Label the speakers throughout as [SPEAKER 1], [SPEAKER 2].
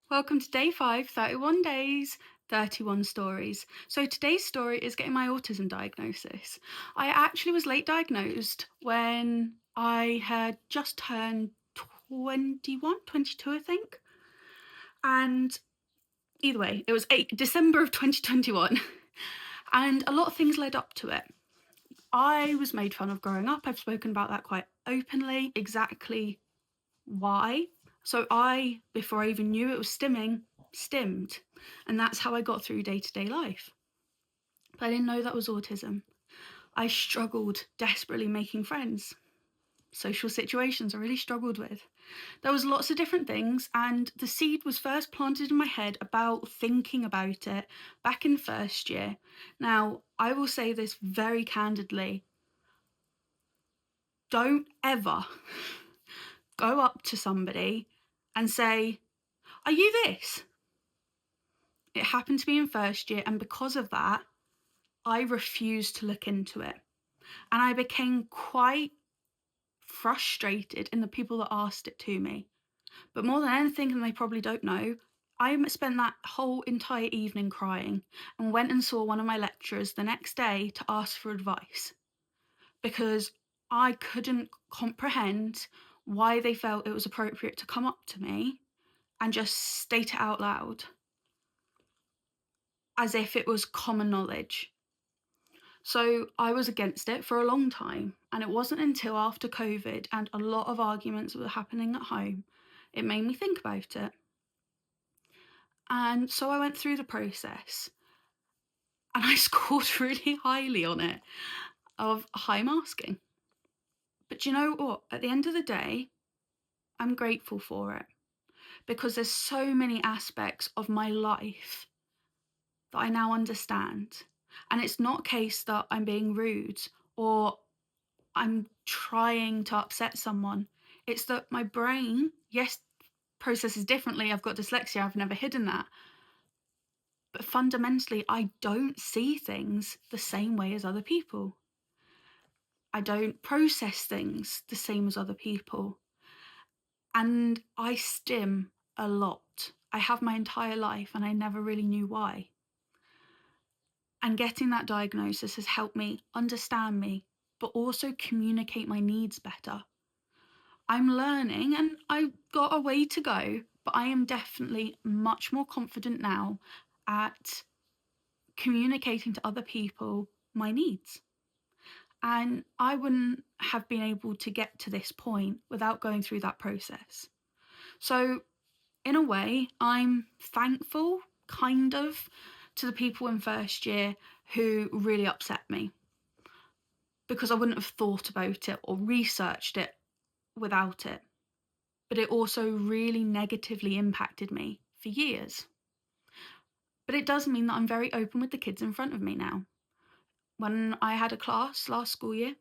[SPEAKER 1] Welcome to day 5, 31 days, 31 stories. So today's story is getting my autism diagnosis. I actually was late diagnosed when I had just turned 21, 22, I think. And either way, it was December of 2021. And a lot of things led up to it. I was made fun of growing up. I've spoken about that quite openly, exactly why. So before I even knew it was stimmed. And that's how I got through day-to-day life. But I didn't know that was autism. I struggled desperately making friends. Social situations I really struggled with. There was lots of different things, and the seed was first planted in my head about thinking about it back in first year. Now, I will say this very candidly. Don't ever go up to somebody and say, "Are you this?" It happened to me in first year, and because of that, I refused to look into it. And I became quite frustrated in the people that asked it to me. But more than anything, and they probably don't know, I spent that whole entire evening crying and went and saw one of my lecturers the next day to ask for advice because I couldn't comprehend why they felt it was appropriate to come up to me and just state it out loud as if it was common knowledge. So I was against it for a long time, and it wasn't until after COVID and a lot of arguments were happening at home, it made me think about it. And so I went through the process, and I scored really highly on it of high masking. But you know what? At the end of the day, I'm grateful for it because there's so many aspects of my life that I now understand. And it's not a case that I'm being rude or I'm trying to upset someone. It's that my brain, yes, processes differently. I've got dyslexia, I've never hidden that. But fundamentally, I don't see things the same way as other people. I don't process things the same as other people. And I stim a lot. I have my entire life and I never really knew why. And getting that diagnosis has helped me understand me, but also communicate my needs better. I'm learning and I've got a way to go, but I am definitely much more confident now at communicating to other people my needs. And I wouldn't have been able to get to this point without going through that process. So, in a way, I'm thankful, kind of, to the people in first year who really upset me because I wouldn't have thought about it or researched it without it. But it also really negatively impacted me for years. But it does mean that I'm very open with the kids in front of me now. When I had a class last school year,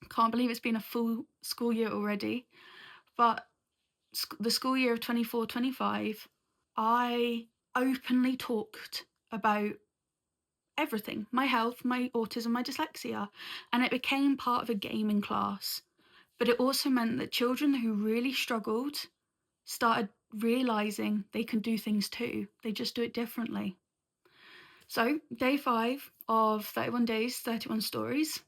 [SPEAKER 1] can't believe it's been a full school year already, but the school year of 24-25, I openly talked about everything, my health, my autism, my dyslexia, and it became part of a game in class. But it also meant that children who really struggled started realizing they can do things too. They just do it differently. So, day 5 of 31 days, 31 stories.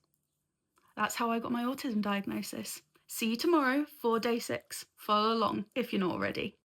[SPEAKER 1] That's how I got my autism diagnosis. See you tomorrow for day 6. Follow along if you're not already.